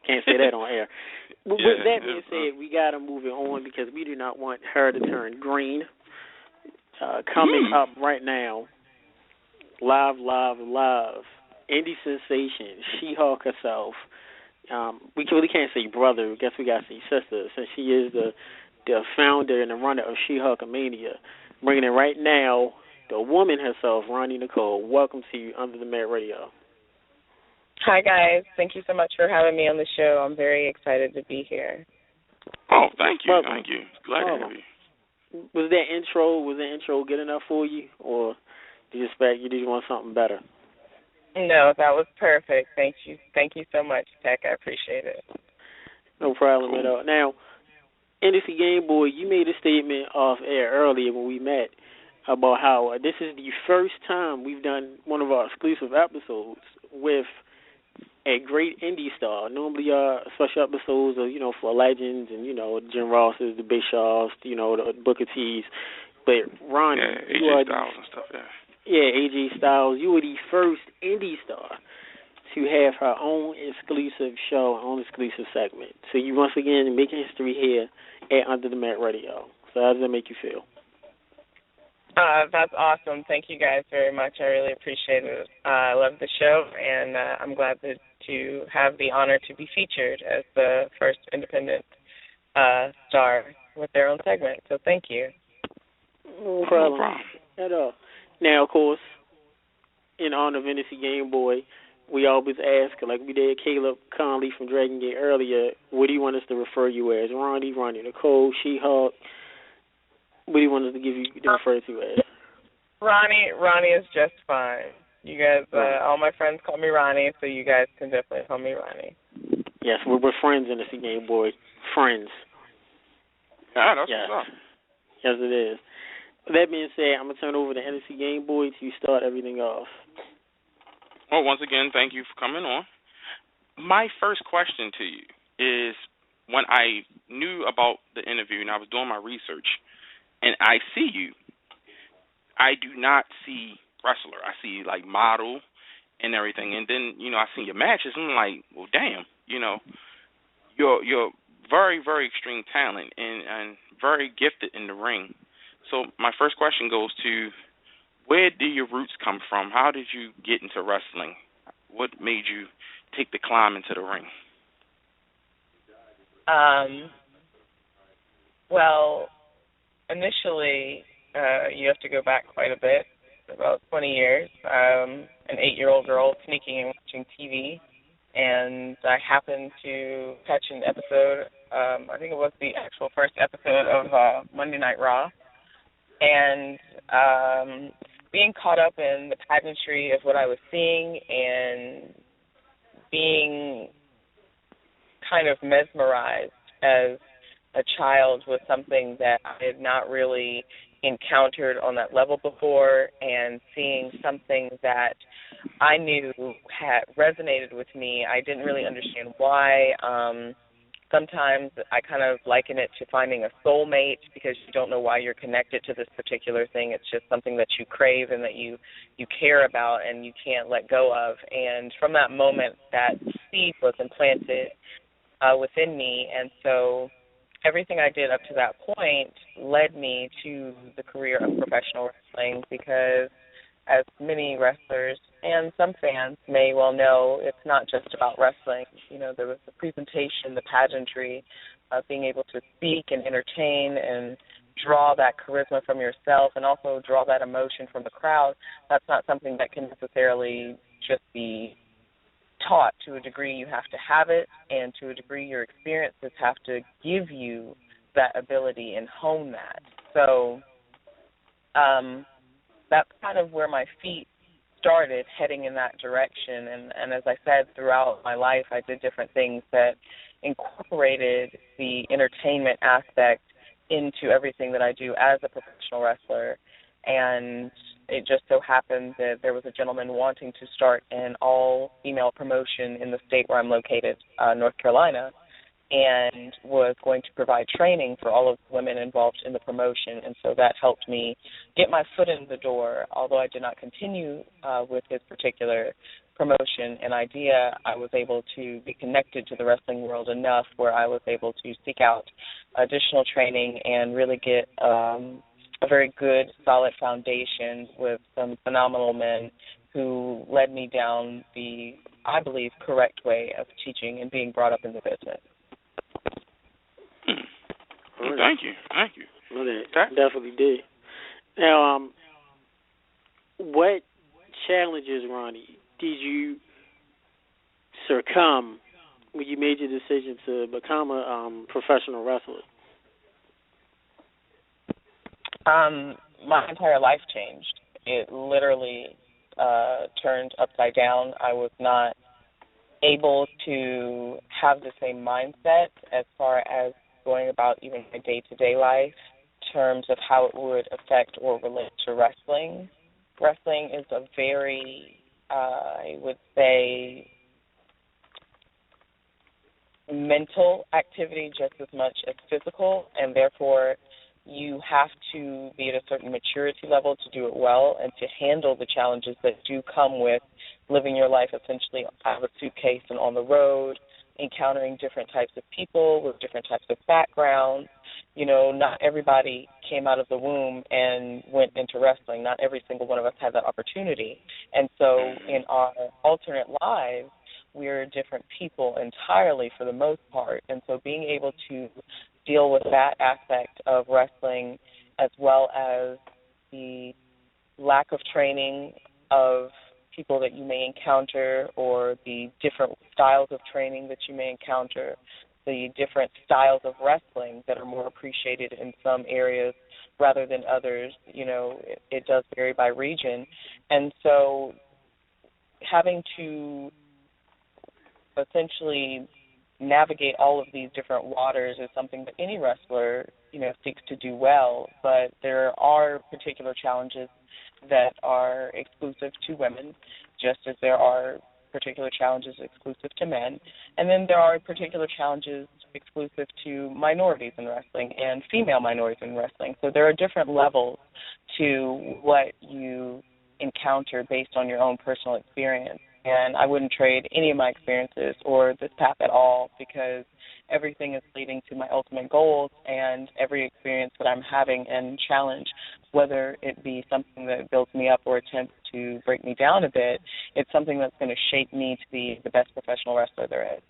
Can't say that on air. With that being yeah. said, we got to move it on because we do not want her to turn green. Coming Hmm. up right now, live, live, live, indie sensation, She-Hulk herself. We really can't say brother. I guess we got to say sister since she is the founder and the runner of She-Hulkamania. Bringing it right now, the woman herself, Roni Nicole. Welcome to you Under the Mat Radio. Hi, guys. Thank you so much for having me on the show. I'm very excited to be here. Oh, thank you, Welcome. thank you. Glad to have Welcome. you. Was that intro good enough for you, or did you want something better? No, that was perfect. Thank you. Thank you so much, Tech. I appreciate it. No problem at Cool. all. Now, NSC Gameboy, you made a statement off air earlier when we met about how this is the first time we've done one of our exclusive episodes with a great indie star. Normally, special episodes are, for legends and, the Jim Rosses, the Bischoffs, the Booker T's. But, Ronnie, Yeah, you are AJ Styles and stuff. Yeah. AJ Styles, you were the first indie star to have her own exclusive show, own exclusive segment. So you once again making history here at Under the Mat Radio. So how does that make you feel? That's awesome. Thank you guys very much. I really appreciate it. I love the show, and I'm glad to have the honor to be featured as the first independent star with their own segment. So thank you. No problem at all. Now, of course, in honor of NSC Gameboy, we always ask, like we did Caleb Conley from Dragon Gate earlier, what do you want us to refer you as? Roni Nicole, She-Hulk? What do you want us to refer to as? Ronnie is just fine. You guys, all my friends call me Ronnie, so you guys can definitely call me Ronnie. Yes, we're friends in NSC Gameboy. Friends. Yeah, that's what's up. Yes, it is. With that being said, I'm going to turn over to NSC Gameboy to start everything off. Well, once again, thank you for coming on. My first question to you is, when I knew about the interview and I was doing my research, and I see you, I do not see wrestler. I see, like, model and everything. And then, I see your matches, and I'm like, well, damn, you're very, very extreme talent and very gifted in the ring. So my first question goes to, where do your roots come from? How did you get into wrestling? What made you take the climb into the ring? Well, initially, you have to go back quite a bit, about 20 years. An 8-year-old girl sneaking and watching TV, and I happened to catch an episode, I think it was the actual first episode of Monday Night Raw, and being caught up in the pageantry of what I was seeing and being kind of mesmerized as a child with something that I had not really encountered on that level before, and seeing something that I knew had resonated with me. I didn't really understand why. Sometimes I kind of liken it to finding a soulmate, because you don't know why you're connected to this particular thing. It's just something that you crave and that you care about and you can't let go of. And from that moment, that seed was implanted within me. And so everything I did up to that point led me to the career of professional wrestling, because as many wrestlers and some fans may well know, it's not just about wrestling. There was the presentation, the pageantry, being able to speak and entertain and draw that charisma from yourself and also draw that emotion from the crowd. That's not something that can necessarily just be taught. To a degree, you have to have it, and to a degree, your experiences have to give you that ability and hone that. So that's kind of where my feet started, heading in that direction. And as I said, throughout my life, I did different things that incorporated the entertainment aspect into everything that I do as a professional wrestler. And it just so happened that there was a gentleman wanting to start an all-female promotion in the state where I'm located, North Carolina, and was going to provide training for all of the women involved in the promotion. And so that helped me get my foot in the door, although I did not continue with his particular promotion and idea, I was able to be connected to the wrestling world enough where I was able to seek out additional training and really get a very good, solid foundation with some phenomenal men who led me down the, I believe, correct way of teaching and being brought up in the business. Well, thank you. Well, that definitely did. Now, what challenges, Roni, did you succumb when you made your decision to become a professional wrestler? My entire life changed. It literally turned upside down. I was not able to have the same mindset as far as going about even my day-to-day life in terms of how it would affect or relate to wrestling. Wrestling is a very, I would say, mental activity just as much as physical, and therefore you have to be at a certain maturity level to do it well and to handle the challenges that do come with living your life essentially out of a suitcase and on the road, encountering different types of people with different types of backgrounds. You know, not everybody came out of the womb and went into wrestling. Not every single one of us had that opportunity. And so in our alternate lives, we're different people entirely for the most part. And so being able to deal with that aspect of wrestling as well as the lack of training of people that you may encounter or the different styles of training that you may encounter, the different styles of wrestling that are more appreciated in some areas rather than others, you know, it does vary by region. And so having to essentially navigate all of these different waters is something that any wrestler, you know, seeks to do well, but there are particular challenges that are exclusive to women, just as there are particular challenges exclusive to men. And then there are particular challenges exclusive to minorities in wrestling and female minorities in wrestling. So there are different levels to what you encounter based on your own personal experience. And I wouldn't trade any of my experiences or this path at all because everything is leading to my ultimate goals, and every experience that I'm having and challenge, whether it be something that builds me up or attempts to break me down a bit, it's something that's going to shape me to be the best professional wrestler there is.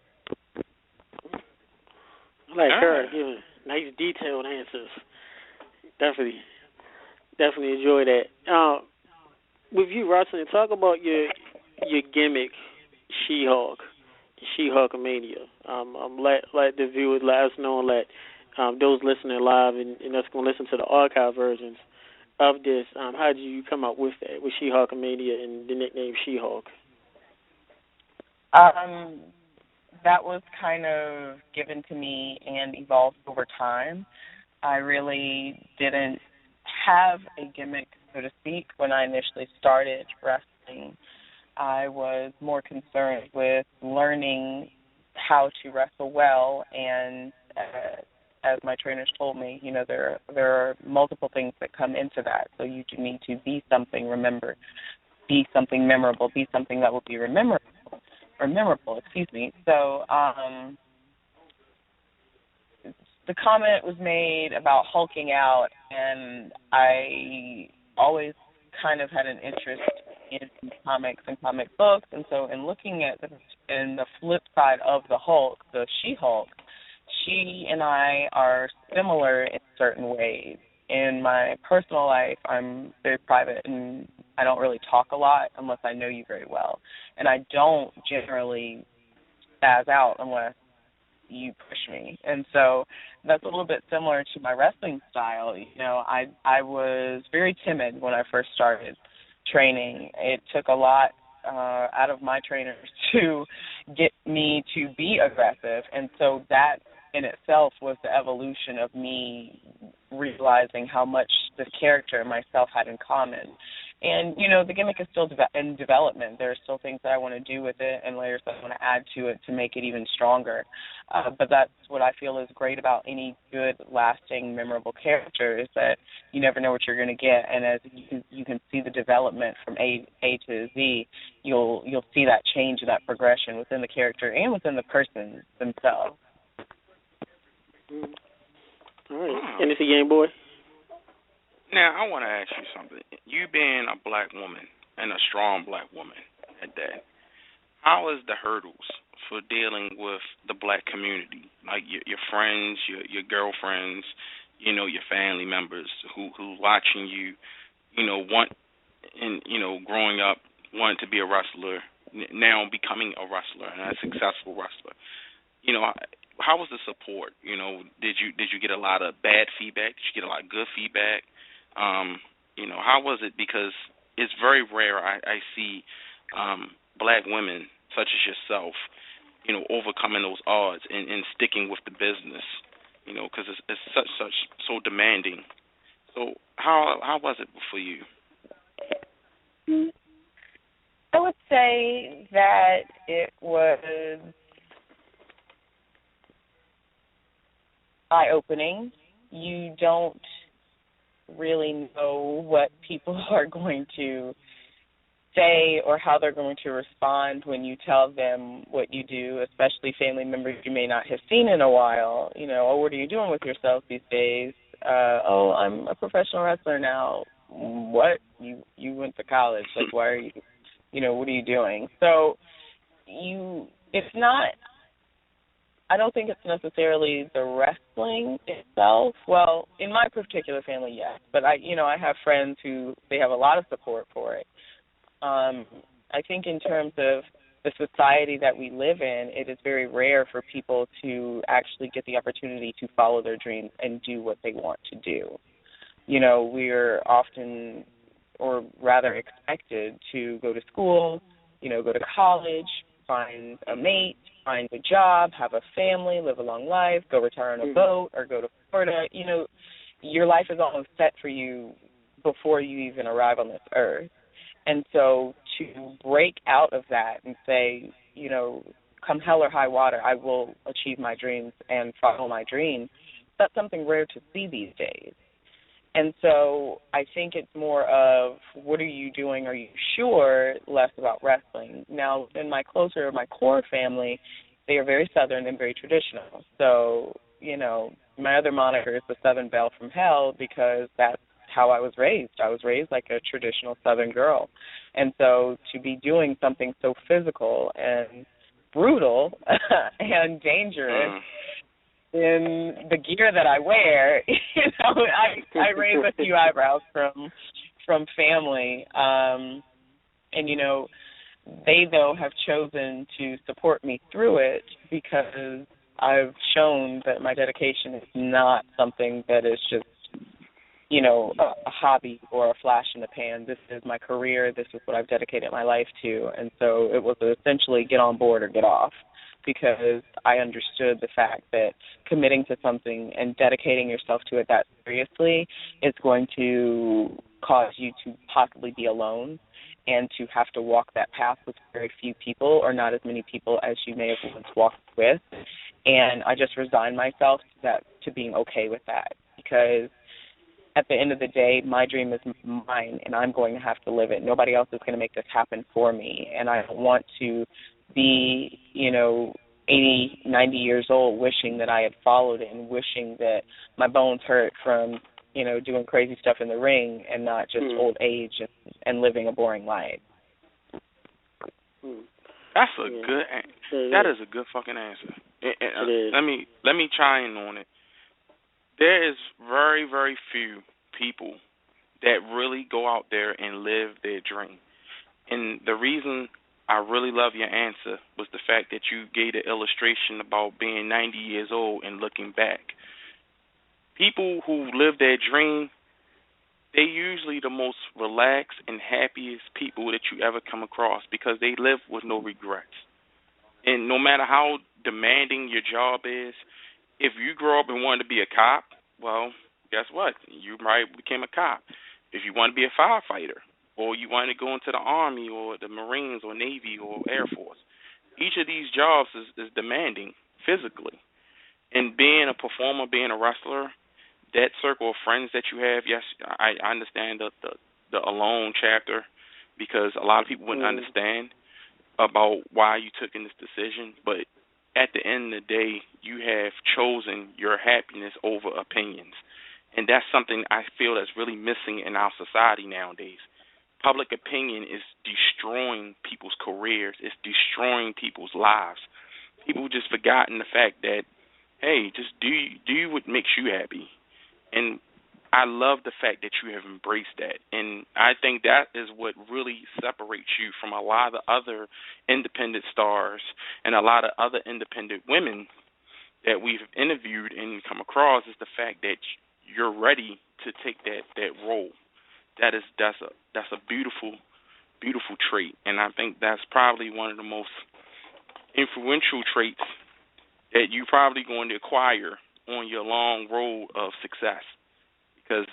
I like her giving nice detailed answers. Definitely enjoy that. With you wrestling, talk about your gimmick, She-Hulk Mania. Let the viewers let us know, and let those listening live and that's going to listen to the archive versions of this. How did you come up with that, with She-Hulk Mania and the nickname She-Hulk? That was kind of given to me and evolved over time. I really didn't have a gimmick, so to speak, when I initially started wrestling. I was more concerned with learning how to wrestle well, and as my trainers told me, you know, there are multiple things that come into that. So you do need to be something, be something memorable, be something that will be memorable. So the comment was made about hulking out, and I always kind of had an interest in comics and comic books, and so in looking at the flip side of the Hulk, the She-Hulk, she and I are similar in certain ways. In my personal life, I'm very private, and I don't really talk a lot unless I know you very well, and I don't generally spaz out unless you push me. And so that's a little bit similar to my wrestling style. You know, I was very timid when I first started training. It took a lot out of my trainers to get me to be aggressive, and so that in itself was the evolution of me realizing how much the character and myself had in common. And, the gimmick is still in development. There are still things that I want to do with it and layers that I want to add to it to make it even stronger. But that's what I feel is great about any good, lasting, memorable character is that you never know what you're going to get. And as you can see the development from A to Z, you'll see that change, that progression within the character and within the person themselves. All right. NSC Gameboy? Now, I want to ask you something. You being a black woman and a strong black woman at that, how is the hurdles for dealing with the black community, like your friends, your girlfriends, your family members who watching you, growing up, wanting to be a wrestler, now becoming a wrestler and a successful wrestler. How was the support? Did you get a lot of bad feedback? Did you get a lot of good feedback? How was it? Because it's very rare I see black women such as yourself, overcoming those odds and sticking with the business, because it's so demanding. So how was it for you? I would say that it was eye-opening. You don't really know what people are going to say or how they're going to respond when you tell them what you do, especially family members you may not have seen in a while. Oh, what are you doing with yourself these days? Oh, I'm a professional wrestler now. What? You went to college. Like, why are you, what are you doing? So it's not, I don't think it's necessarily the wrestling itself. Well, in my particular family, yes. But I have friends who they have a lot of support for it. I think in terms of the society that we live in, it is very rare for people to actually get the opportunity to follow their dreams and do what they want to do. We're often, or rather expected to go to school, go to college, find a mate, find a job, have a family, live a long life, go retire on a boat, or go to Florida. Your life is almost set for you before you even arrive on this earth. And so to break out of that and say, come hell or high water, I will achieve my dreams and follow my dreams, that's something rare to see these days. And so I think it's more of, what are you doing? Are you sure? Less about wrestling. Now, in my core family, they are very Southern and very traditional. So, my other moniker is the Southern Belle from Hell because that's how I was raised. I was raised like a traditional Southern girl. And so to be doing something so physical and brutal and dangerous in the gear that I wear, I raise a few eyebrows from family. And, they, though, have chosen to support me through it because I've shown that my dedication is not something that is just, a hobby or a flash in the pan. This is my career. This is what I've dedicated my life to. And so it was essentially get on board or get off, because I understood the fact that committing to something and dedicating yourself to it that seriously is going to cause you to possibly be alone and to have to walk that path with very few people or not as many people as you may have once walked with. And I just resigned myself to being okay with that, because at the end of the day, my dream is mine, and I'm going to have to live it. Nobody else is going to make this happen for me, and I don't want to be, 80, 90 years old wishing that I had followed it and wishing that my bones hurt from, doing crazy stuff in the ring and not just old age and living a boring life. That's a good. That is a good fucking answer. Let me chime on it. There is very, very few people that really go out there and live their dream. And the reason I really love your answer was the fact that you gave the illustration about being 90 years old and looking back. People who live their dream, they're usually the most relaxed and happiest people that you ever come across because they live with no regrets. And no matter how demanding your job is, if you grow up and wanted to be a cop, well, guess what? You might became a cop. If you want to be a firefighter, or you want to go into the Army or the Marines or Navy or Air Force. Each of these jobs is demanding physically. And being a performer, being a wrestler, that circle of friends that you have, yes, I understand the alone chapter, because a lot of people wouldn't understand about why you took in this decision. But at the end of the day, you have chosen your happiness over opinions. And that's something I feel that's really missing in our society nowadays. Public opinion is destroying people's careers. It's destroying people's lives. People just forgotten the fact that, hey, just do what makes you happy. And I love the fact that you have embraced that. And I think that is what really separates you from a lot of other independent stars and a lot of other independent women that we've interviewed and come across, is the fact that you're ready to take that role. That's a beautiful, beautiful trait. And I think that's probably one of the most influential traits that you're probably going to acquire on your long road of success, because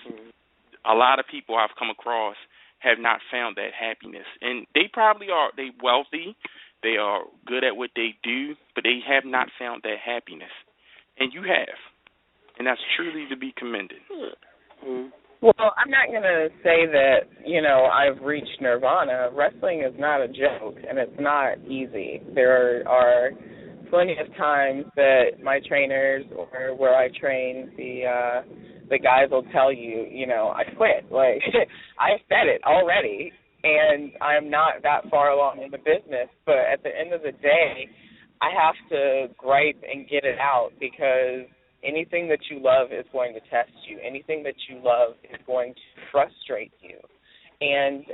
a lot of people I've come across have not found that happiness, and they probably are. They wealthy, they are good at what they do, but they have not found that happiness, and you have, and that's truly to be commended. Well, I'm not going to say that, I've reached nirvana. Wrestling is not a joke, and it's not easy. There are plenty of times that my trainers or where I train, the guys will tell you, I quit. Like, I said it already, and I'm not that far along in the business. But at the end of the day, I have to gripe and get it out, because anything that you love is going to test you. Anything that you love is going to frustrate you. And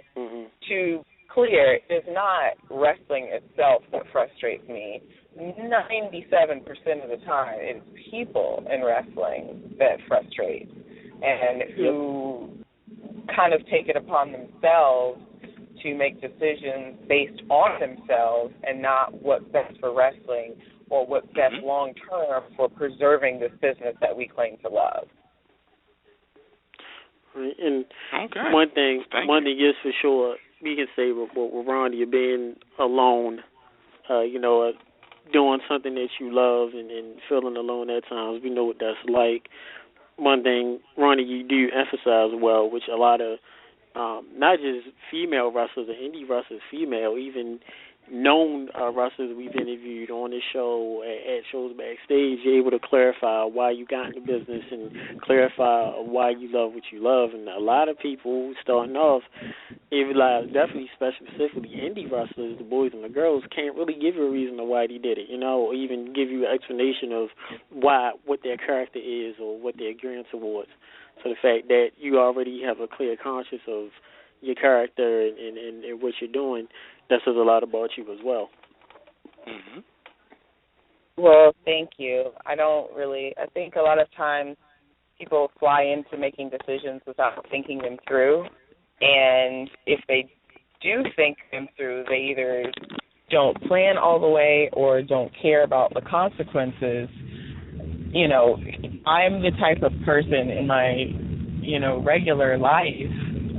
to clear, it is not wrestling itself that frustrates me. 97% of the time, it's people in wrestling that frustrate, and who kind of take it upon themselves to make decisions based on themselves and not what's best for wrestling or what's best long-term for preserving this business that we claim to love. Right. And one thing is for sure, we can say with Roni, you're being alone, doing something that you love and feeling alone at times. We know what that's like. One thing, Roni, you do emphasize well, which a lot of not just female wrestlers or indie wrestlers, female, even known wrestlers we've interviewed on this show, at shows backstage, you're able to clarify why you got in the business and clarify why you love what you love. And a lot of people starting off, definitely specifically indie wrestlers, the boys and the girls, can't really give you a reason of why they did it, or even give you an explanation of what their character is or what they're gearing towards. So the fact that you already have a clear conscience of your character and what you're doing, that says a lot about you as well. Well, thank you. I think a lot of times people fly into making decisions without thinking them through, and if they do think them through, they either don't plan all the way or don't care about the consequences. I'm the type of person in my, regular life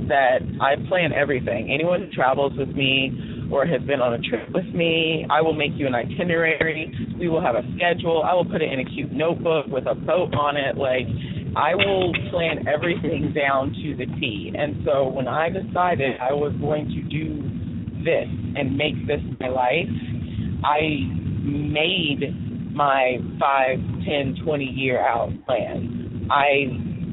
that I plan everything. Anyone who travels with me or has been on a trip with me, I will make you an itinerary. We will have a schedule. I will put it in a cute notebook with a boat on it. Like, I will plan everything down to the T. And so when I decided I was going to do this and make this my life, I made my 5, 10, 20-year out plan. I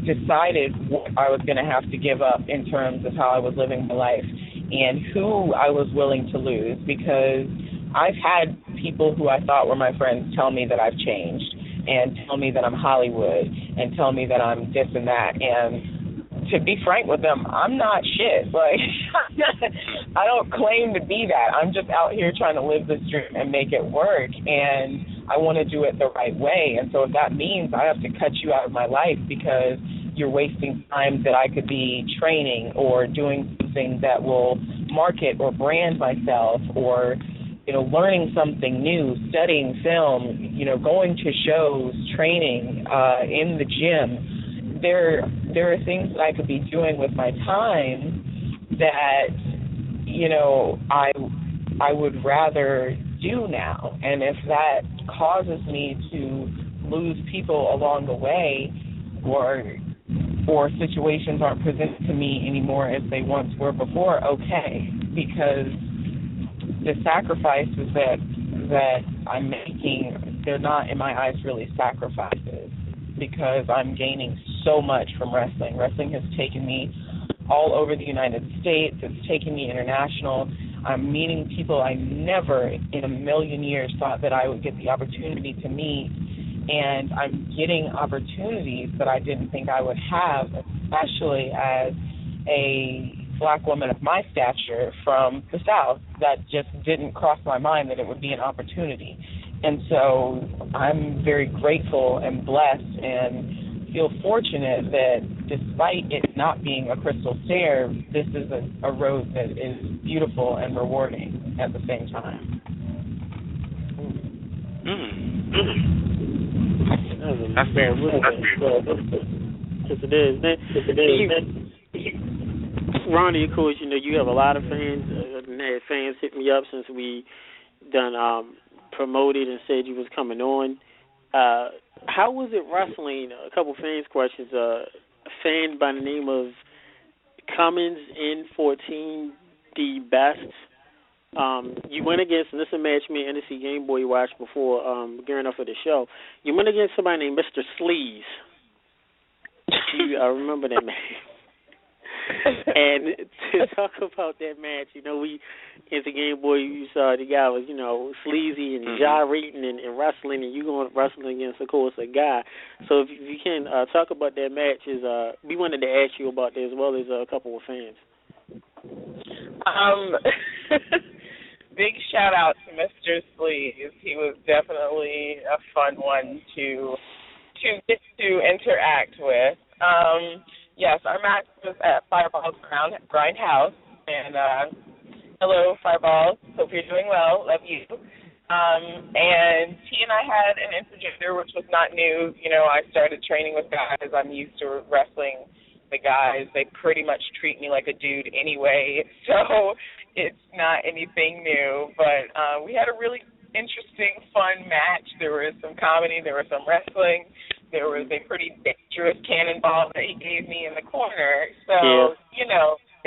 decided what I was going to have to give up in terms of how I was living my life and who I was willing to lose, because I've had people who I thought were my friends tell me that I've changed and tell me that I'm Hollywood and tell me that I'm this and that. And to be frank with them, I'm not shit. Like, I don't claim to be that. I'm just out here trying to live this dream and make it work, and I want to do it the right way. And so if that means I have to cut you out of my life because you're wasting time that I could be training or doing something that will market or brand myself, or learning something new, studying film, going to shows, training in the gym. There are things that I could be doing with my time that, I would rather do now. And if that causes me to lose people along the way, or situations aren't presented to me anymore as they once were before, okay, because the sacrifices that I'm making, they're not, in my eyes, really sacrifices, because I'm gaining so much from wrestling. Wrestling has taken me all over the United States. It's taken me international. I'm meeting people I never in a million years thought that I would get the opportunity to meet, and I'm getting opportunities that I didn't think I would have, especially as a black woman of my stature from the South. That just didn't cross my mind that it would be an opportunity. And so I'm very grateful and blessed and feel fortunate that despite it not being a crystal stair, this is a road that is beautiful and rewarding at the same time. That's very Yes, it is. Roni, of course, you have a lot of fans. And had fans hit me up since we done promoted and said you was coming on. How was it wrestling? A couple fans questions. A fan by the name of Cummins N14, the best. You went against, and this is a match me and NSC Gameboy watched before gearing up for the show. You went against somebody named Mr. Sleaze. I remember that match. And to talk about that match, we, as a Gameboy, you saw the guy was, sleazy and gyrating and wrestling, and you going wrestling against, of course, a guy. So if you can talk about that match, we wanted to ask you about that as well as a couple of fans. Big shout out to Mr. Sleaze. He was definitely a fun one to get to interact with. Yes, our match was at Fireball's Grindhouse, and hello, Fireball. Hope you're doing well. Love you. And he and I had an intergender, which was not new. I started training with guys. I'm used to wrestling the guys. They pretty much treat me like a dude anyway, so it's not anything new. But we had a really interesting, fun match. There was some comedy. There was some wrestling. There was a pretty dangerous cannonball that he gave me in the corner. So, it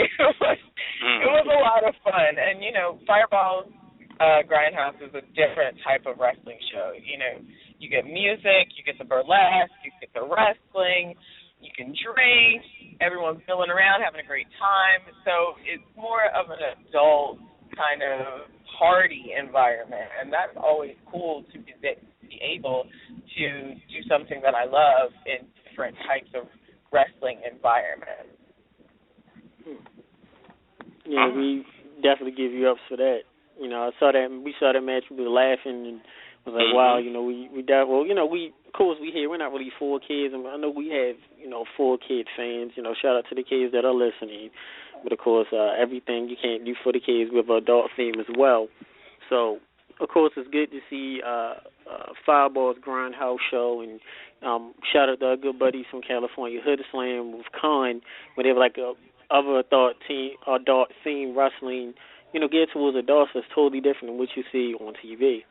was a lot of fun. And, Fireball's Grindhouse is a different type of wrestling show. You get music, you get the burlesque, you get the wrestling, you can drink, everyone's milling around, having a great time. So it's more of an adult kind of party environment. And that's always cool to be able to do something that I love in different types of wrestling environments. Yeah, we definitely give you ups for that. I saw that we saw that match. We were laughing and was like, wow. Of course we here. We're not really for kids, and I know we have for kid fans. Shout out to the kids that are listening. But of course, everything you can't do for the kids with adult theme as well. So. Of course, it's good to see Fireball's Grindhouse show, and shout out to our good buddies from California, Hood Slam with Khan, where they have like other adult theme wrestling, geared towards adults that's totally different than what you see on TV.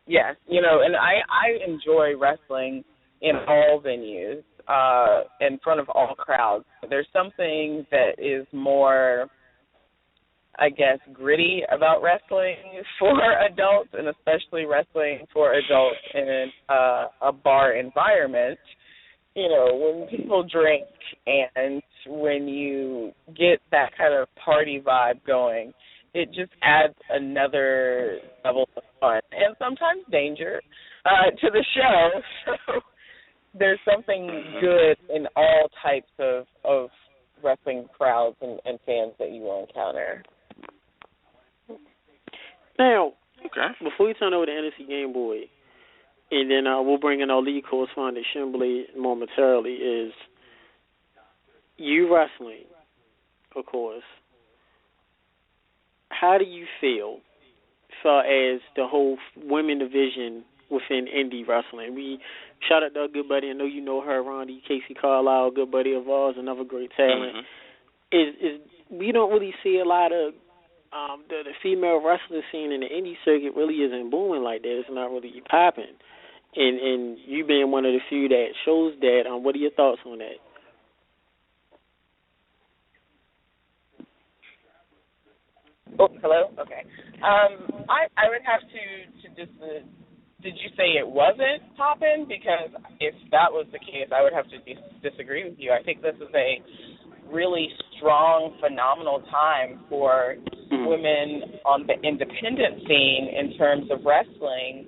Yes, and I enjoy wrestling in all venues, in front of all crowds. There's something that is more, I guess, gritty about wrestling for adults, and especially wrestling for adults in a bar environment. When people drink and when you get that kind of party vibe going, it just adds another level of fun and sometimes danger to the show. So there's something good in all types of wrestling crowds and fans that you will encounter. Now, before we turn over to NSC Gameboy, and then we'll bring in our lead correspondent, Shin-Blade, momentarily, is you wrestling, of course. How do you feel as far as the whole women division within indie wrestling? We shout out to our good buddy. I know you know her, Roni, Casey Carlisle, good buddy of ours, another great talent. Is we don't really see a lot of the female wrestling scene in the indie circuit really isn't booming like that. It's not really popping. And you being one of the few that shows that, what are your thoughts on that? Oh, hello? Okay. I would have to just, did you say it wasn't popping? Because if that was the case, I would have to disagree with you. I think this is a really strong, phenomenal time for women on the independent scene in terms of wrestling,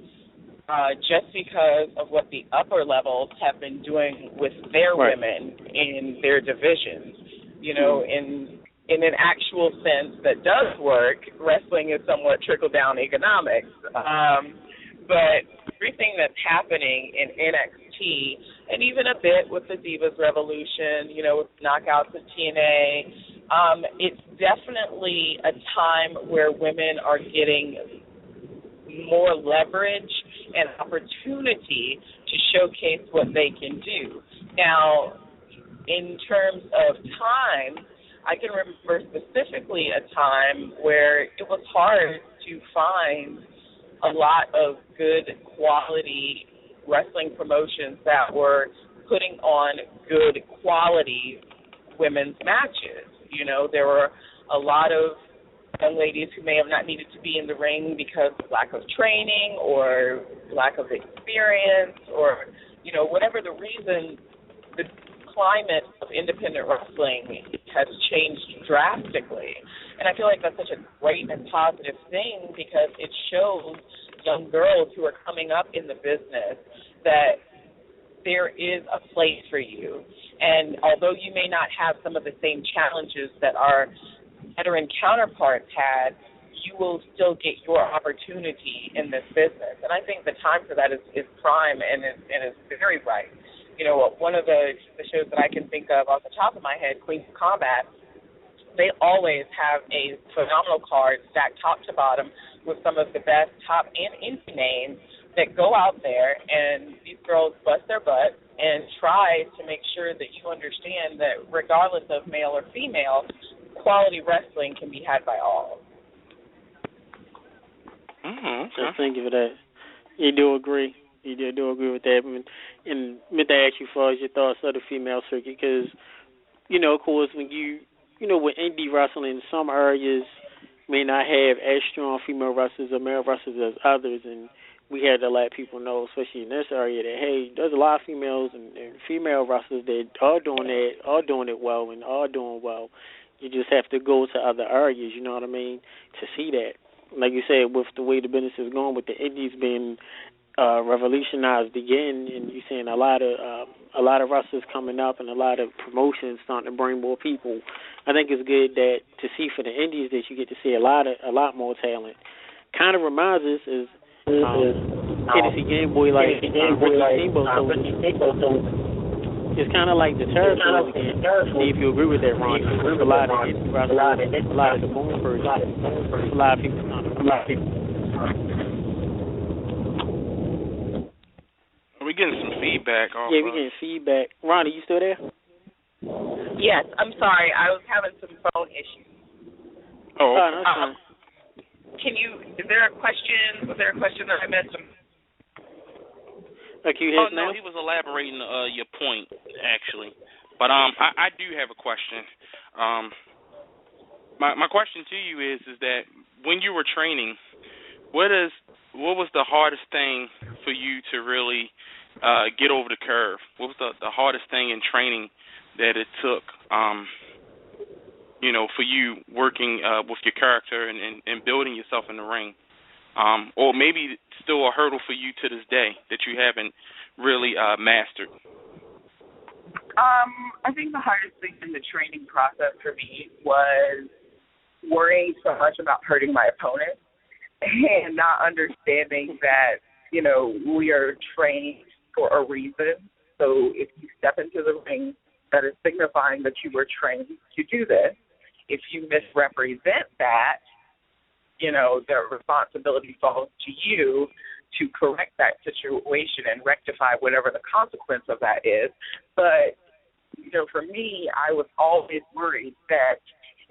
just because of what the upper levels have been doing with their women in their divisions. You know, in an actual sense that does work, wrestling is somewhat trickle-down economics. But everything that's happening in NXT, and even a bit with the Divas Revolution, you know, with knockouts at TNA, it's definitely a time where women are getting more leverage and opportunity to showcase what they can do. Now, in terms of time, I can remember specifically a time where it was hard to find a lot of good quality wrestling promotions that were putting on good quality women's matches. You know, there were a lot of young ladies who may have not needed to be in the ring because of lack of training or lack of experience or, you know, whatever the reason. The climate of independent wrestling has changed drastically. And I feel like that's such a great and positive thing because it shows young girls who are coming up in the business that there is a place for you. And although you may not have some of the same challenges that our veteran counterparts had, you will still get your opportunity in this business. And I think the time for that is prime and is very right. You know, one of the shows that I can think of off the top of my head, Queens of Combat, they always have a phenomenal card stacked top to bottom with some of the best top and indie names that go out there, and these girls bust their butt and try to make sure that you understand that regardless of male or female, quality wrestling can be had by all. Mm-hmm. So thank you for that. You do agree. You do agree with that. And meant to ask you as far as your thoughts of the female circuit, because, you know, of course, when with indie wrestling, some areas may not have as strong female wrestlers or male wrestlers as others, and we had to let people know, especially in this area, that, hey, there's a lot of females and female wrestlers that are doing it well and are doing well. You just have to go to other areas, you know what I mean, to see that. Like you said, with the way the business is going, with the indies being revolutionized again, and you're seeing a lot of wrestlers coming up and a lot of promotions starting to bring more people. I think it's good that to see for the indies that you get to see a lot more talent. Kind of reminds us is NSC Gameboy, like Ricky Steamboat. It's kind of like the territories again. See if you agree with that, Ron. A lot of indie wrestlers, a lot of the boom versions, a lot of people Are we getting some feedback? Yeah, we're getting feedback. Ronnie, you still there? Yes, I'm sorry. I was having some phone issues. Oh, okay. That's fine. Is there a question? Was there a question that I missed? No, he was elaborating your point, actually. But I do have a question. My question to you is that when you were training, what was the hardest thing for you to really get over the curve? What was the hardest thing in training that it took, for you working with your character and building yourself in the ring? Or maybe still a hurdle for you to this day that you haven't really mastered? I think the hardest thing in the training process for me was worrying so much about hurting my opponent and not understanding that, we are trained for a reason. So if you step into the ring, that is signifying that you were trained to do this. If you misrepresent that, the responsibility falls to you to correct that situation and rectify whatever the consequence of that is. But, for me, I was always worried that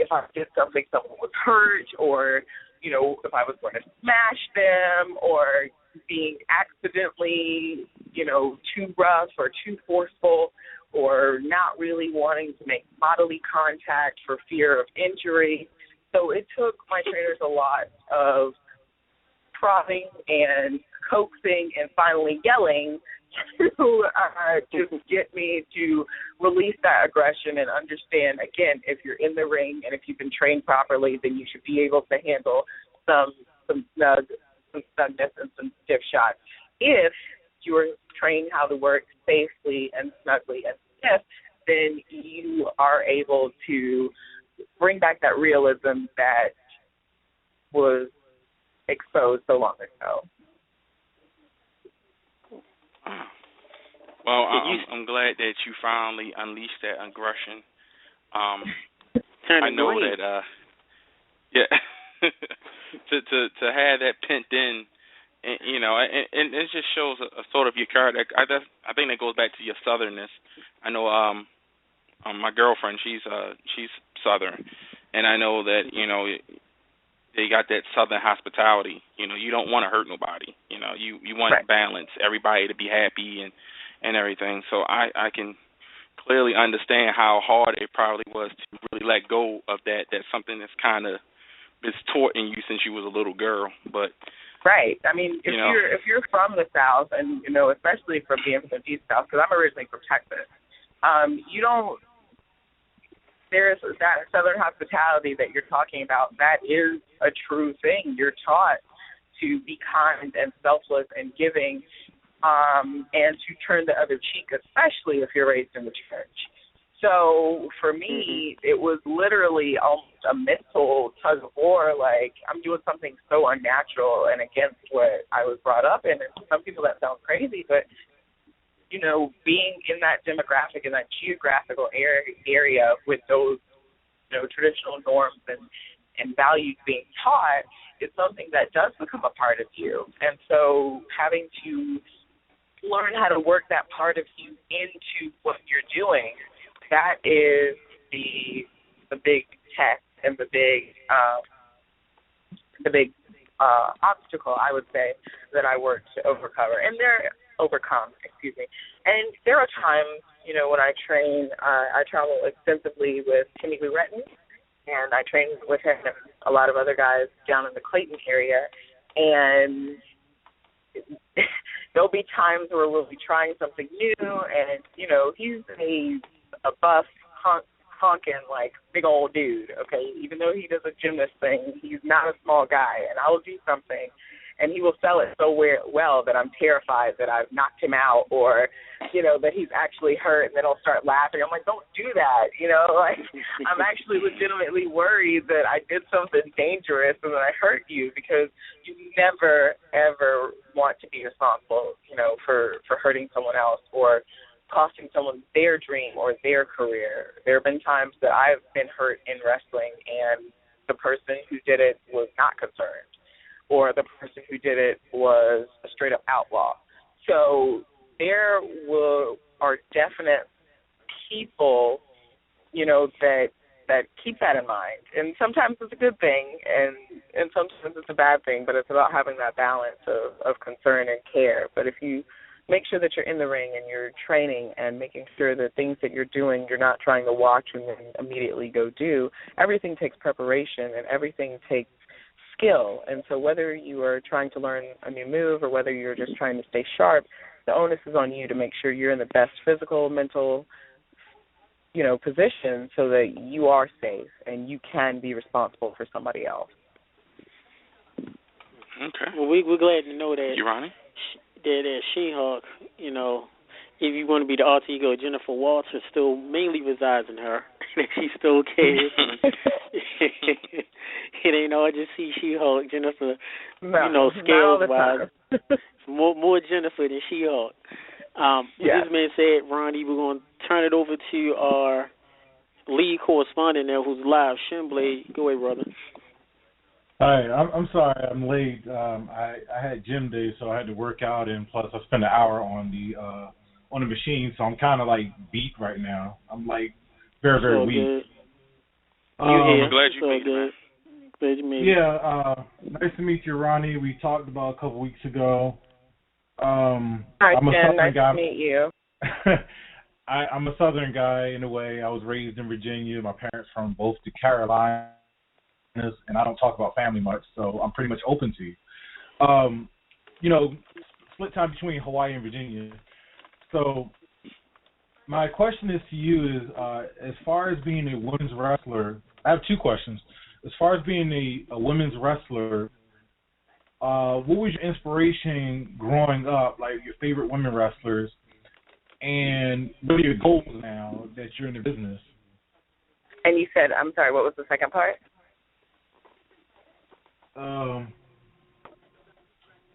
if I did something, someone was hurt, or, if I was going to smash them, or being accidentally, too rough or too forceful, or not really wanting to make bodily contact for fear of injury. So it took my trainers a lot of prodding and coaxing and finally yelling to just get me to release that aggression and understand, again, if you're in the ring and if you've been trained properly, then you should be able to handle some snugness and some stiff shots. If you're trained how to work safely and snugly and stiff, then you are able to bring back that realism that was exposed so long ago. Well, I'm glad that you finally unleashed that aggression. I know green. that, to have that pent in, and, and it just shows a sort of your character. I think that goes back to your southernness. I know, my girlfriend, she's Southern, and I know that they got that Southern hospitality. You don't want to hurt nobody. You want right. balance, everybody to be happy and everything. So I can clearly understand how hard it probably was to really let go of that. That's something that's kind of been taught in you since you was a little girl. But right. I mean, if you're from the South, and especially from being from the Deep South, because I'm originally from Texas, there's that Southern hospitality that you're talking about. That is a true thing. You're taught to be kind and selfless and giving, and to turn the other cheek, especially if you're raised in the church. So for me, it was literally almost a mental tug of war. Like, I'm doing something so unnatural and against what I was brought up in. And to some people that sounds crazy, but being in that demographic, in that geographical area with those, traditional norms and values being taught is something that does become a part of you. And so having to learn how to work that part of you into what you're doing, that is the big test and the big obstacle, I would say, that I work to overcome. And there are times, when I train, I travel extensively with Timmy Lou Retton, and I train with him and a lot of other guys down in the Clayton area. And there'll be times where we'll be trying something new, and, he's a buff, honking, like, big old dude, okay? Even though he does a gymnast thing, he's not a small guy, and I will do something, and he will sell it so well that I'm terrified that I've knocked him out, or, that he's actually hurt, and then I'll start laughing. I'm like, don't do that, I'm actually legitimately worried that I did something dangerous and that I hurt you, because you never, ever want to be responsible, for hurting someone else or costing someone their dream or their career. There have been times that I've been hurt in wrestling and the person who did it was not concerned, or the person who did it was a straight-up outlaw. So there are definite people, that keep that in mind. And sometimes it's a good thing, and sometimes it's a bad thing, but it's about having that balance of concern and care. But if you make sure that you're in the ring and you're training and making sure that things that you're doing, you're not trying to watch and then immediately go do. Everything takes preparation and everything takes skill. And so whether you are trying to learn a new move or whether you're just trying to stay sharp, the onus is on you to make sure you're in the best physical, mental, position so that you are safe and you can be responsible for somebody else. Okay. Well, we're glad to know that. You, Ronnie? That She-Hulk, if you want to be the alter ego, Jennifer Walter still mainly resides in her. She still cares. It ain't all just see She-Hulk, Jennifer, scales-wise. more Jennifer than She-Hulk. With this being said, Ronnie, we're going to turn it over to our lead correspondent there who's live, Shin-Blade. Go ahead, brother. Hi, I'm sorry I'm late. I had gym day, so I had to work out, and plus I spent an hour on the machine, so I'm kind of like beat right now. I'm like very weak. You here? We're glad you made it, man. Glad you made it. Yeah, nice to meet you, Ronnie. We talked about a couple weeks ago. Hi, I'm a Jen. Southern Nice guy. to meet you. I'm a Southern guy in a way. I was raised in Virginia. My parents from both the Carolinas, and I don't talk about family much, so I'm pretty much open to you. Split time between Hawaii and Virginia. So my question is to you is, as far as being a women's wrestler, I have two questions. As far as being a women's wrestler, what was your inspiration growing up, like your favorite women wrestlers, and what are your goals now that you're in the business? And you said, I'm sorry, what was the second part?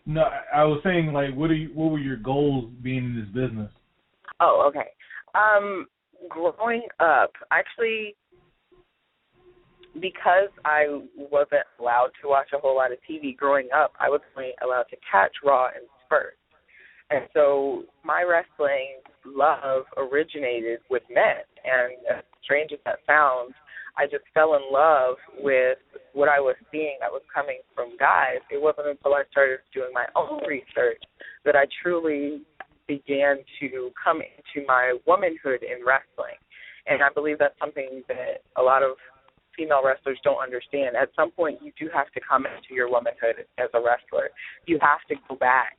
No, I was saying, like, what were your goals being in this business? Oh, okay. Growing up, actually, because I wasn't allowed to watch a whole lot of TV growing up, I was only allowed to catch Raw and Spurt. And so my wrestling love originated with men. And as strange as that sounds, I just fell in love with what I was seeing that was coming from guys. It wasn't until I started doing my own research that I truly began to come into my womanhood in wrestling. And I believe that's something that a lot of female wrestlers don't understand. At some point, you do have to come into your womanhood as a wrestler. You have to go back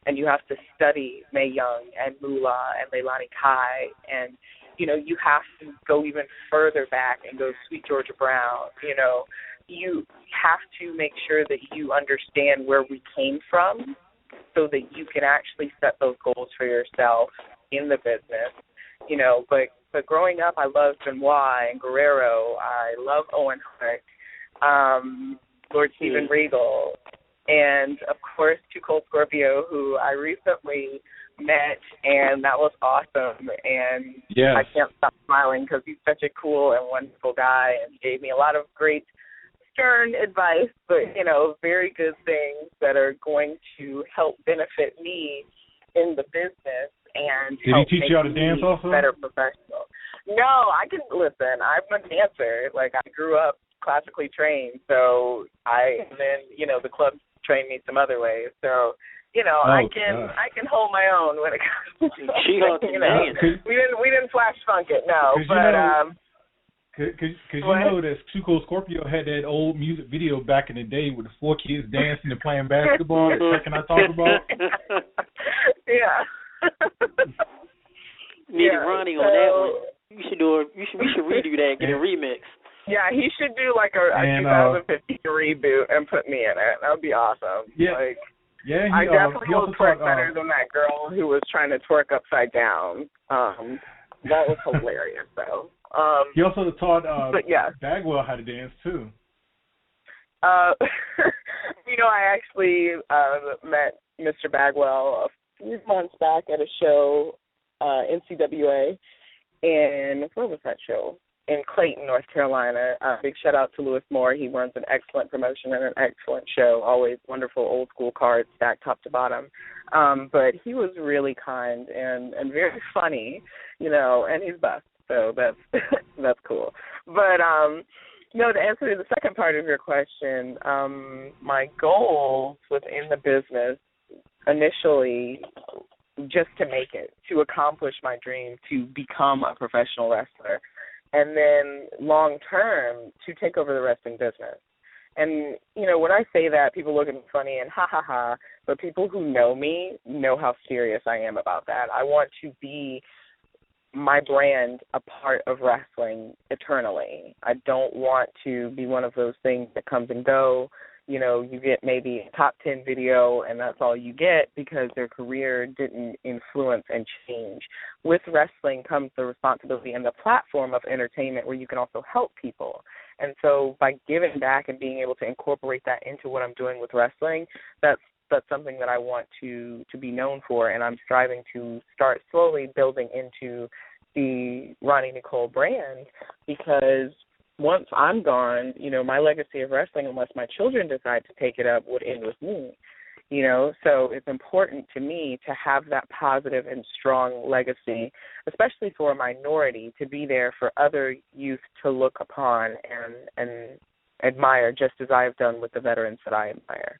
and you have to study Mae Young and Moolah and Leilani Kai, and you have to go even further back and go Sweet Georgia Brown. You have to make sure that you understand where we came from so that you can actually set those goals for yourself in the business. But growing up, I loved Benoit and Guerrero. I love Owen Hart, Lord Steven Regal, and, of course, Too Cold Scorpio, who I recently met, and that was awesome. And yes. I can't stop smiling because he's such a cool and wonderful guy, and he gave me a lot of great stern advice, but, very good things that are going to help benefit me in the business and Did help he teach make you how to me dance also? better professional. No, I can listen. I'm a dancer. Like, I grew up classically trained, so the club trained me some other ways. So, I can hold my own when it comes to she we didn't flash funk it, no. Because you know that Too Cold Scorpio had that old music video back in the day with the 4 kids dancing and playing basketball. That can I talk about? Yeah. Needed Ronnie on that one. We should redo that, get a remix. Yeah, he should do like a 2015 reboot and put me in it. That would be awesome. Yeah. I definitely will twerk better than that girl who was trying to twerk upside down. That was hilarious, though. He also taught Bagwell how to dance, too. I actually met Mr. Bagwell a few months back at a show, NCWA, and where was that show? In Clayton, North Carolina. Big shout out to Louis Moore. He runs an excellent promotion and an excellent show. Always wonderful old school cards stacked top to bottom. But he was really kind and very funny, and he's best. So that's cool. But to answer the second part of your question, my goals within the business initially just to make it, to accomplish my dream, to become a professional wrestler. And then long term, to take over the wrestling business. And, when I say that, people look at me funny and ha, but people who know me know how serious I am about that. I want to be my brand a part of wrestling eternally. I don't want to be one of those things that comes and go. You get maybe a top 10 video and that's all you get because their career didn't influence and change. With wrestling comes the responsibility and the platform of entertainment where you can also help people. And so by giving back and being able to incorporate that into what I'm doing with wrestling, that's something that I want to be known for, and I'm striving to start slowly building into the Roni Nicole brand, because once I'm gone, my legacy of wrestling, unless my children decide to take it up, would end with me. So it's important to me to have that positive and strong legacy, especially for a minority, to be there for other youth to look upon and admire, just as I have done with the veterans that I admire.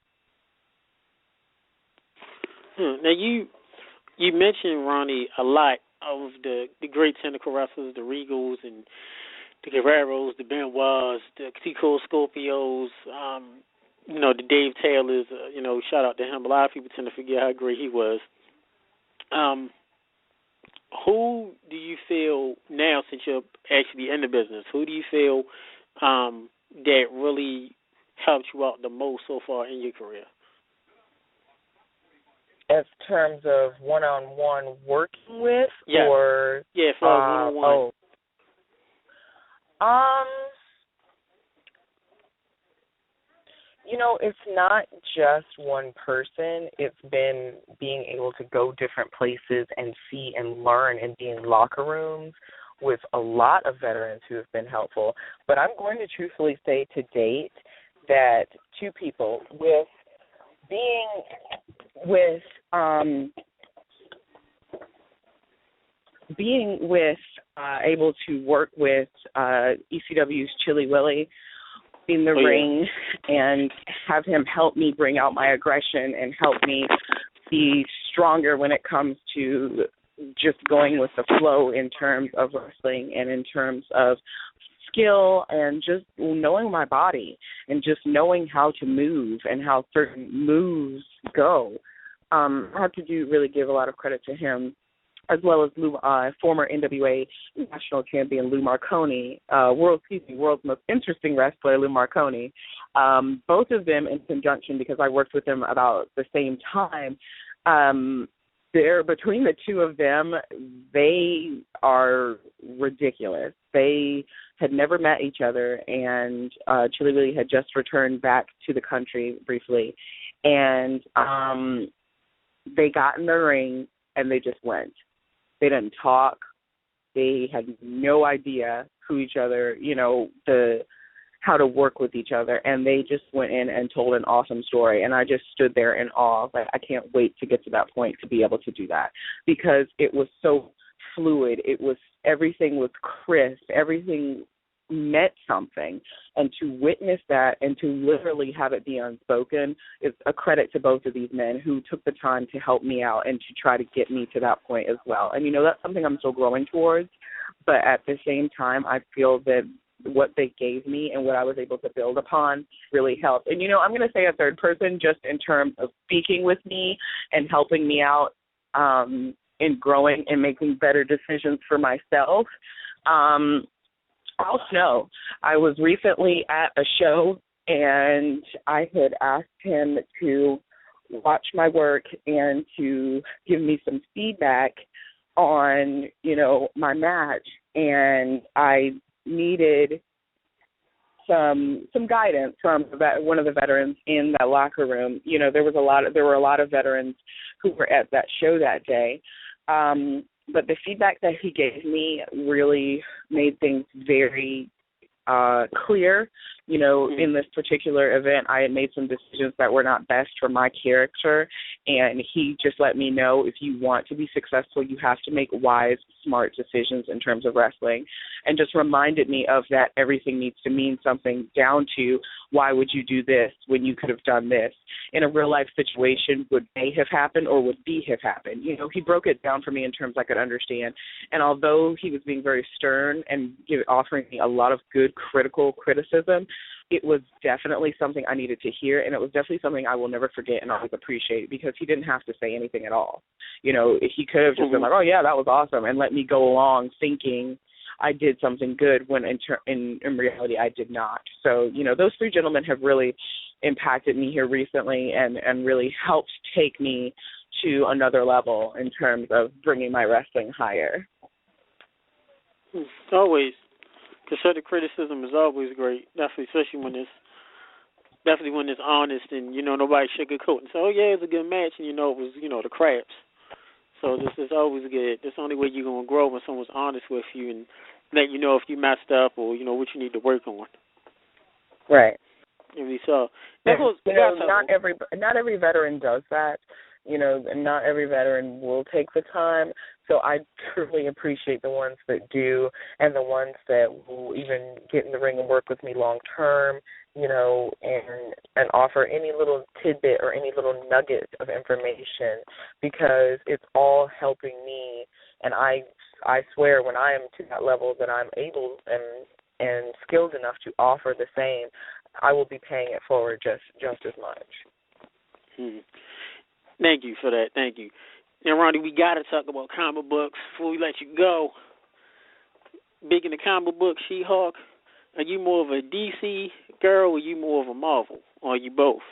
Now, you mentioned, Roni, a lot of the great technical wrestlers, the Regals and the Guerreros, the Benoits, the Tico Scorpios, the Dave Taylors, shout out to him. A lot of people tend to forget how great he was. Who do you feel now, since you're actually in the business, who do you feel that really helped you out the most so far in your career? As terms of one-on-one working with, yeah. or for one-on-one. It's not just one person. It's been being able to go different places and see and learn and be in locker rooms with a lot of veterans who have been helpful. But I'm going to truthfully say to date that two people able to work with ECW's Chili Willie in the ring and have him help me bring out my aggression and help me be stronger when it comes to just going with the flow in terms of wrestling and in terms of skill and just knowing my body and just knowing how to move and how certain moves go. I have to really give a lot of credit to him, as well as former NWA national champion Lou Marconi, world's most interesting wrestler, Lou Marconi. Both of them in conjunction, because I worked with them about the same time. Between the two of them, they are ridiculous. They had never met each other, and Chili Willie had just returned back to the country briefly. And they got in the ring, and they just went. They didn't talk. They had no idea who each other, how to work with each other. And they just went in and told an awesome story. And I just stood there in awe. Like, I can't wait to get to that point to be able to do that, because it was so fluid. Everything was crisp. Everything meant something. And to witness that and to literally have it be unspoken is a credit to both of these men who took the time to help me out and to try to get me to that point as well. And, that's something I'm still growing towards. But at the same time, I feel that what they gave me and what I was able to build upon really helped. And, I'm going to say a third person just in terms of speaking with me and helping me out in growing and making better decisions for myself. Al Snow. I was recently at a show, and I had asked him to watch my work and to give me some feedback on, my match. And I needed some guidance from one of the veterans in that locker room. There were a lot of veterans who were at that show that day. But the feedback that he gave me really made things very clear. In this particular event, I had made some decisions that were not best for my character, and he just let me know, if you want to be successful, you have to make wise, smart decisions in terms of wrestling, and just reminded me of that everything needs to mean something, down to why would you do this when you could have done this? In a real-life situation, would A have happened or would B have happened? He broke it down for me in terms I could understand, and although he was being very stern and offering me a lot of good critical criticism, it was definitely something I needed to hear, and it was definitely something I will never forget and always appreciate, because he didn't have to say anything at all. He could have just been like, oh, yeah, that was awesome, and let me go along thinking I did something good when in reality I did not. So, those three gentlemen have really impacted me here recently and really helped take me to another level in terms of bringing my wrestling higher. Always. Constructive criticism is always great, definitely, especially when it's honest and nobody sugarcoating. So, yeah, it's a good match, and it was the craps. So this is always good. That's the only way you're gonna grow, when someone's honest with you and let you know if you messed up or what you need to work on. Right. If we saw, not every veteran does that. And not every veteran will take the time. So I truly appreciate the ones that do, and the ones that will even get in the ring and work with me long term. And offer any little tidbit or any little nugget of information, because it's all helping me. And I swear, when I am to that level that I'm able and skilled enough to offer the same, I will be paying it forward just as much. Thank you for that. Thank you. Now, Ronnie, we got to talk about comic books before we let you go. Big in the comic book, She-Hulk. Are you more of a DC girl, or are you more of a Marvel, or are you both?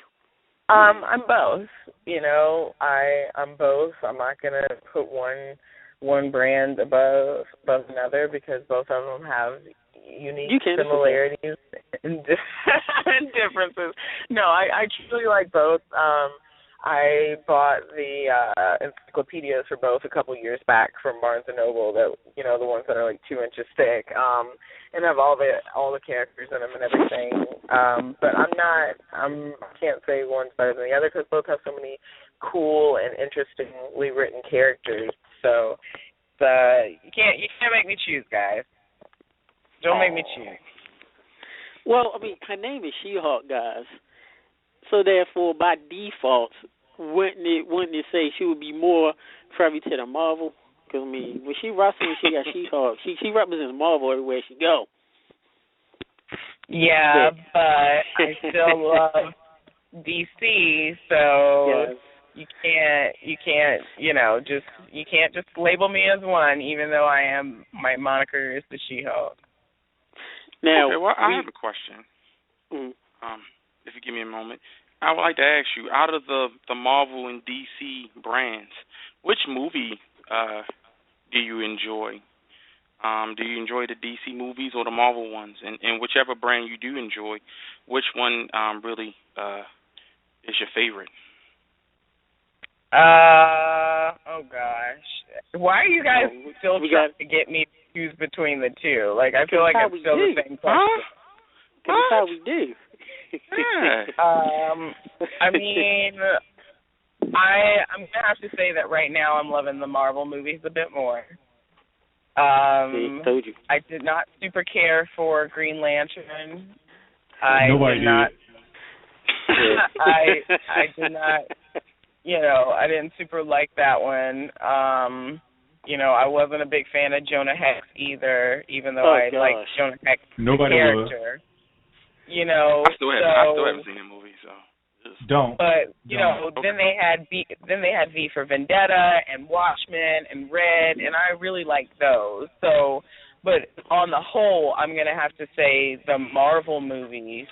I'm both. I'm both. I'm not gonna put one brand above another, because both of them have unique similarities and differences. No, I truly like both. I bought the encyclopedias for both a couple years back from Barnes and Noble, that the ones that are like 2 inches thick, and have all the characters in them and everything. But I can't say one's better than the other, because both have so many cool and interestingly written characters. So you can't make me choose, guys. Don't make me choose. Well, I mean, her name is She-Hulk, guys. So therefore, by default, wouldn't it say she would be more privy to the Marvel? Because, I mean, when she wrestling, she got She-Hulk. She represents Marvel everywhere she go. Yeah, but I still love DC, so yes. you can't just label me as one, even though my moniker is the She-Hulk. Now, okay, well, I have a question. If you give me a moment, I would like to ask you, out of the Marvel and DC brands, which movie do you enjoy? Do you enjoy the DC movies or the Marvel ones? And whichever brand you do enjoy, which one really is your favorite? Oh gosh, why are you guys still trying to get me to choose between the two? Like, I feel like it's still the same question. That's how we do. I mean, I'm gonna have to say that right now I'm loving the Marvel movies a bit more. Told you. I did not super care for Green Lantern. Nobody did. I did not. I didn't super like that one. I wasn't a big fan of Jonah Hex either, even though I liked Jonah Hex character. Was. I still haven't seen the movie, so don't. But then they had V for Vendetta and Watchmen and Red, and I really liked those. So, but on the whole, I'm gonna have to say the Marvel movies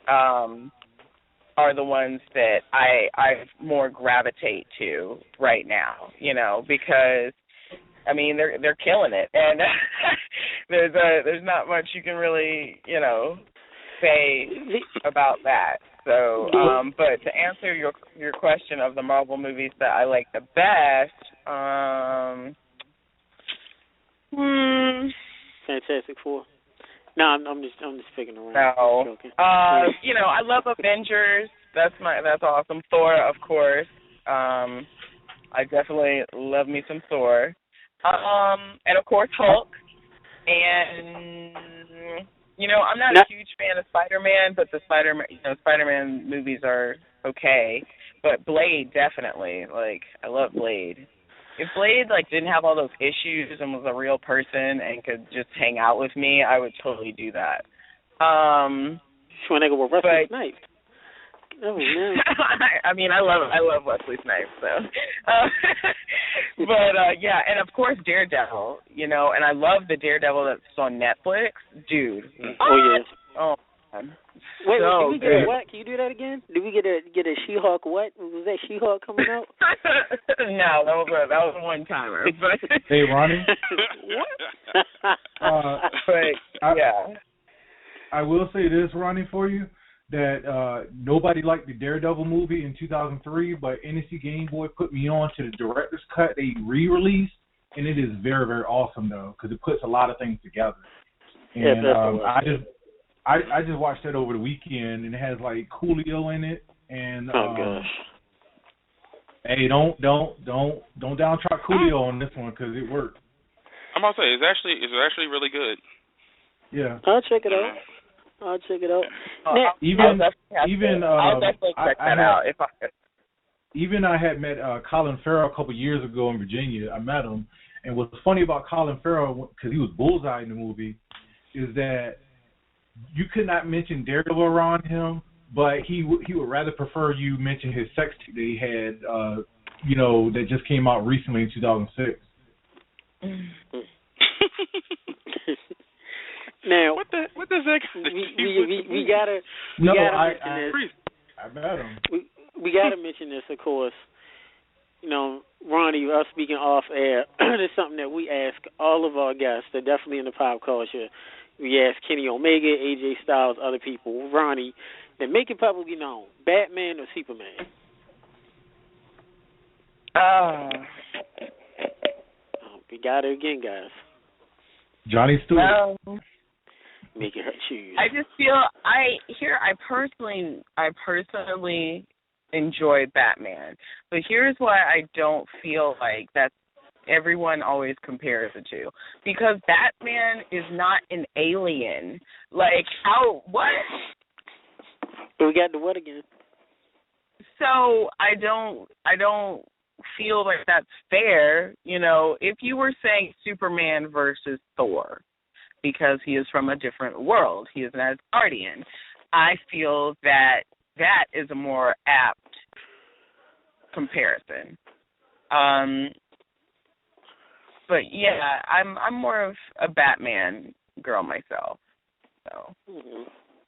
are the ones that I more gravitate to right now. Because I mean they're killing it, and there's not much you can really say about that. So, but to answer your question of the Marvel movies that I like the best, Fantastic Four. No, I'm just picking around. No, I love Avengers. That's awesome. Thor, of course. I definitely love me some Thor. And of course Hulk. And I'm not a huge fan of Spider-Man, but the Spider-Man movies are okay. But Blade, definitely. Like, I love Blade. If Blade, didn't have all those issues and was a real person and could just hang out with me, I would totally do that. When they go with Wesley Snipes. Oh, man. I mean, I love Wesley Snipes, so. But, yeah, and of course Daredevil, and I love the Daredevil that's on Netflix. Dude. Oh, yeah. Oh, man. Wait, did we get a what? Can you do that again? Did we get a She-Hulk what? Was that She-Hulk coming out? No, that was a one-timer. Hey, Ronnie? But, yeah. I will say this, Ronnie, for you, that nobody liked the Daredevil movie in 2003, but NSC Gameboy put me on to the director's cut they re-released, and it is very, very awesome, though, because it puts a lot of things together. And I just watched that over the weekend, and it has like Coolio in it, and Oh gosh. hey, don't downtrodden Coolio on this one because it worked. I'm about to say it's actually really good. Yeah. I'll check it out. Now, I'll definitely check that out if I could. Even I had met Colin Farrell a couple years ago in Virginia. I met him, and what's funny about Colin Farrell, because he was Bullseye in the movie, is that you could not mention Daredevil around him, but he would rather prefer you mention his sex tape that he had, that just came out recently in 2006. Now, what does that got to do we gotta mention this. I met him. We gotta mention this, of course. Ronnie, us speaking off air, it's something that we ask all of our guests. They're definitely in the pop culture. We ask Kenny Omega, AJ Styles, other people. Ronnie, then make it publicly known: Batman or Superman? We got it again, guys. Johnny Stewart. Make it her choose. I just feel I personally enjoy Batman, but here's why I don't feel like that's everyone always compares the two, because Batman is not an alien. Like what? But we got the what again? So I don't feel like that's fair. If you were saying Superman versus Thor, because he is from a different world, he is an Asgardian, I feel that is a more apt comparison. But yeah, I'm more of a Batman girl myself. So.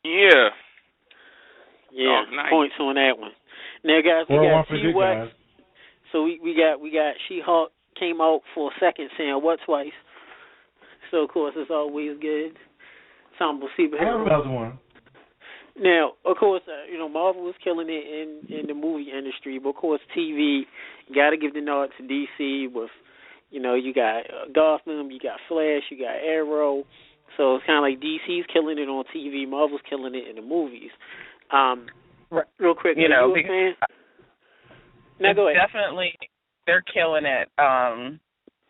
Yeah. Yeah. Nice. Points on that one. Now, guys, we got She-Hulk. So we got She-Hulk came out for a second saying what twice. So of course it's always good. Ensemble superhero. I have another one. Now, of course, Marvel is killing it in the movie industry, but of course TV, got to give the nod to DC with, you got Gotham, you got Flash, you got Arrow. So it's kind of like DC's killing it on TV, Marvel's killing it in the movies. Real quick, are you a fan? Now go ahead. Definitely, they're killing it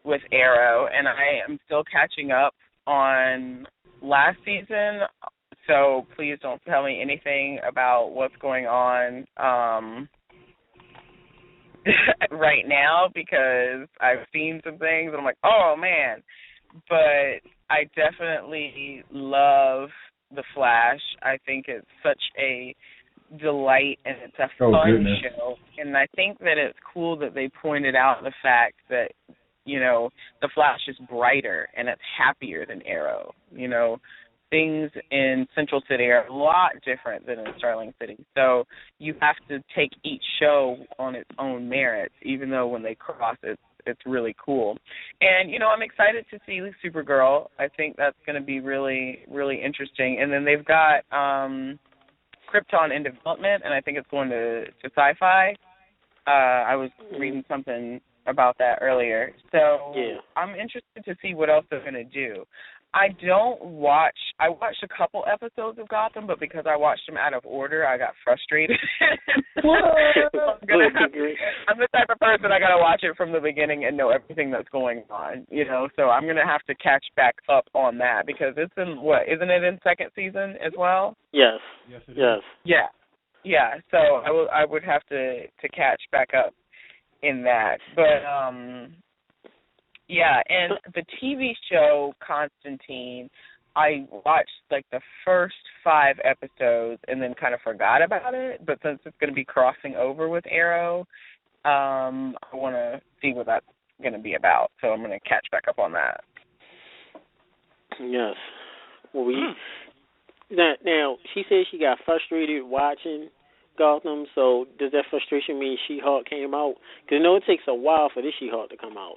with Arrow, and I am still catching up on last season. So please don't tell me anything about what's going on right now, because I've seen some things and I'm like, oh man. But I definitely love The Flash. I think it's such a delight and it's a fun show. And I think that it's cool that they pointed out the fact that, The Flash is brighter and it's happier than Arrow. Things in Central City are a lot different than in Starling City. So you have to take each show on its own merits, even though when they cross, it's really cool. And, I'm excited to see Supergirl. I think that's going to be really, really interesting. And then they've got Krypton in development, and I think it's going to Sci-Fi. I was reading something about that earlier. So yeah. I'm interested to see what else they're going to do. I watched a couple episodes of Gotham, but because I watched them out of order, I got frustrated. I'm the type of person I got to watch it from the beginning and know everything that's going on, so I'm going to have to catch back up on that, because it's in, isn't it in second season as well? Yes. Yes, it is. Yeah. Yeah, so I would have to catch back up in that. But, yeah, and the TV show Constantine, I watched like the first 5 episodes and then kind of forgot about it. But since it's going to be crossing over with Arrow, I want to see what that's going to be about. So I'm going to catch back up on that. Yes. Well, now she said she got frustrated watching Gotham. So does that frustration mean She-Hulk came out? Because it takes a while for this She-Hulk to come out.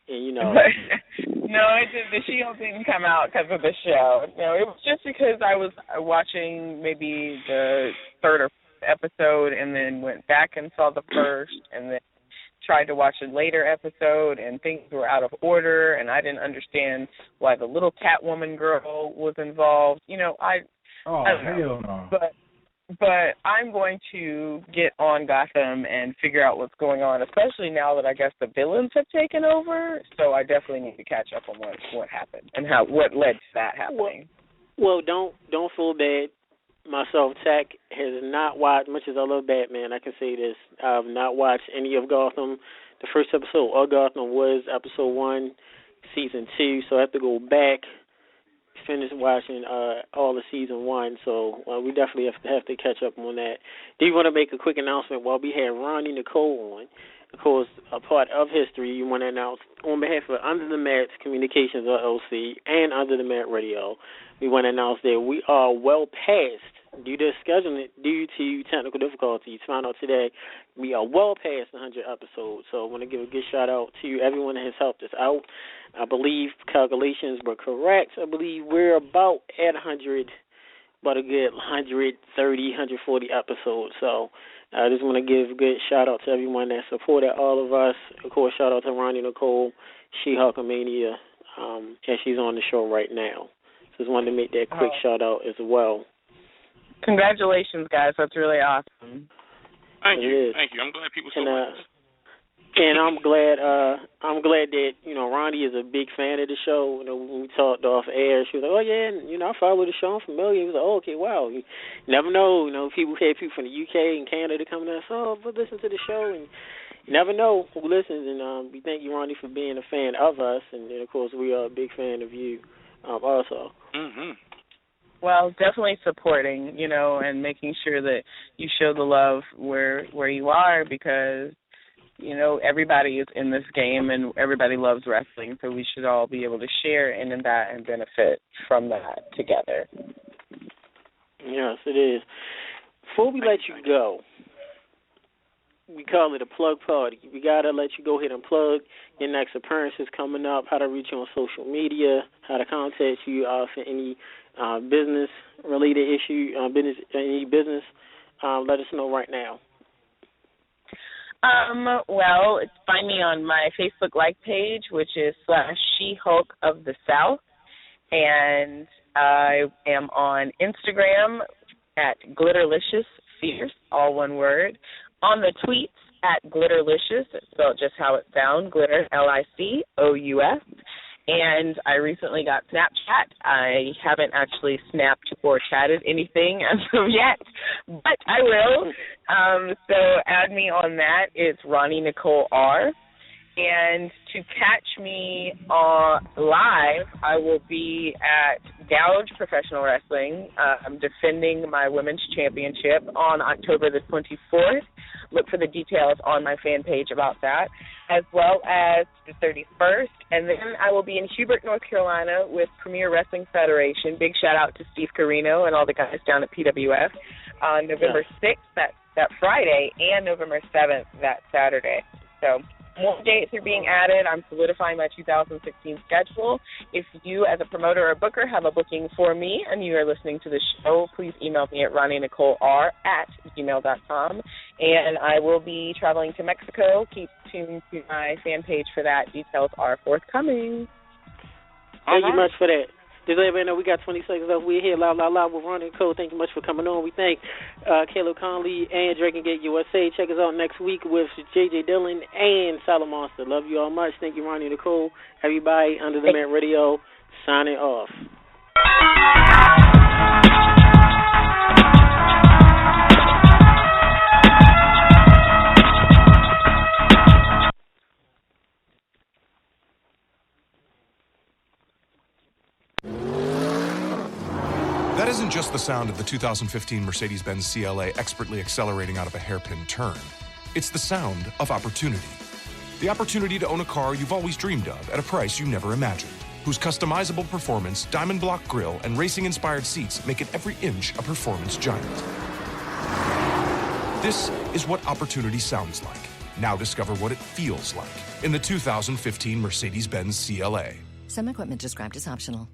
And, No, the She-Hulk didn't come out because of the show. No, it was just because I was watching maybe the 3rd or 4th episode and then went back and saw the first and then tried to watch a later episode and things were out of order and I didn't understand why the little Catwoman girl was involved. Oh, I don't know. hell no. But I'm going to get on Gotham and figure out what's going on, especially now that I guess the villains have taken over. So I definitely need to catch up on what happened and what led to that happening. Well, don't feel bad. Myself, Tech, has not watched, much as I love Batman, I can say this, I've not watched any of Gotham. The first episode of Gotham was episode 1, season 2, so I have to go back, finish watching all of season 1, so we definitely have to catch up on that. Do you want to make a quick announcement while we have Roni Nicole on? Of course, a part of history, you want to announce on behalf of Under the Mat Communications LLC and Under the Mat Radio, we want to announce that we are well past, due to technical difficulties, found out today, we are well past 100 episodes. So I want to give a good shout out to everyone that has helped us out. I believe calculations were correct. I believe we're about at 100, about a good 130, 140 episodes. So I just want to give a good shout out to everyone that supported all of us. Of course, shout out to Roni Nicole, She-Hulkamania, and she's on the show right now. So just wanted to make that quick shout out as well. Congratulations, guys. That's really awesome. Thank you. I'm glad people still like this. And I'm glad that, Roni is a big fan of the show. When we talked off air, she was like, oh, yeah, and, I follow the show. I'm familiar. He was like, oh, okay, wow. You never know. People from the UK and Canada coming in, but listen to the show. And you never know who listens. And we thank you, Roni, for being a fan of us. And then, of course, we are a big fan of you also. Mm-hmm. Well, definitely supporting, and making sure that you show the love where you are because, everybody is in this game and everybody loves wrestling, so we should all be able to share in that and benefit from that together. Yes, it is. Before we let you go, we call it a plug party. We got to let you go ahead and plug your next appearances coming up, how to reach you on social media, how to contact you for any business-related issue, any business. Let us know right now. Well, find me on my Facebook like page, which is /She-Hulk of the South, and I am on Instagram at GlitterLiciousFierce, all one word. On the tweets at Glitterlicious, it's spelled just how it sounds, Glitter, Licous. And I recently got Snapchat. I haven't actually snapped or chatted anything as of yet, but I will. So add me on that. It's Roni Nicole R. And to catch me live, I will be at Gouge Professional Wrestling. I'm defending my women's championship on October the 24th. Look for the details on my fan page about that, as well as the 31st. And then I will be in Hubert, North Carolina with Premier Wrestling Federation. Big shout-out to Steve Carino and all the guys down at PWF on November 6th, that Friday, and November 7th, that Saturday. So more dates are being added. I'm solidifying my 2016 schedule. If you, as a promoter or booker, have a booking for me and you are listening to the show, please email me at RoniNicoleR@gmail.com. And I will be traveling to Mexico. Keep tuned to my fan page for that. Details are forthcoming. Thank you much for that. Just let everybody know we got 20 seconds left. We're here live with Roni Nicole. Thank you much for coming on. We thank Caleb Conley and Drake and Gate USA. Check us out next week with J.J. Dillon and Solid Monster. Love you all much. Thank you, Roni Nicole. Everybody, Under the Mat Radio, signing off. That isn't just the sound of the 2015 Mercedes-Benz CLA expertly accelerating out of a hairpin turn. It's the sound of opportunity. The opportunity to own a car you've always dreamed of at a price you never imagined, whose customizable performance, diamond block grille, and racing-inspired seats make it every inch a performance giant. This is what opportunity sounds like. Now discover what it feels like in the 2015 Mercedes-Benz CLA. Some equipment described as optional.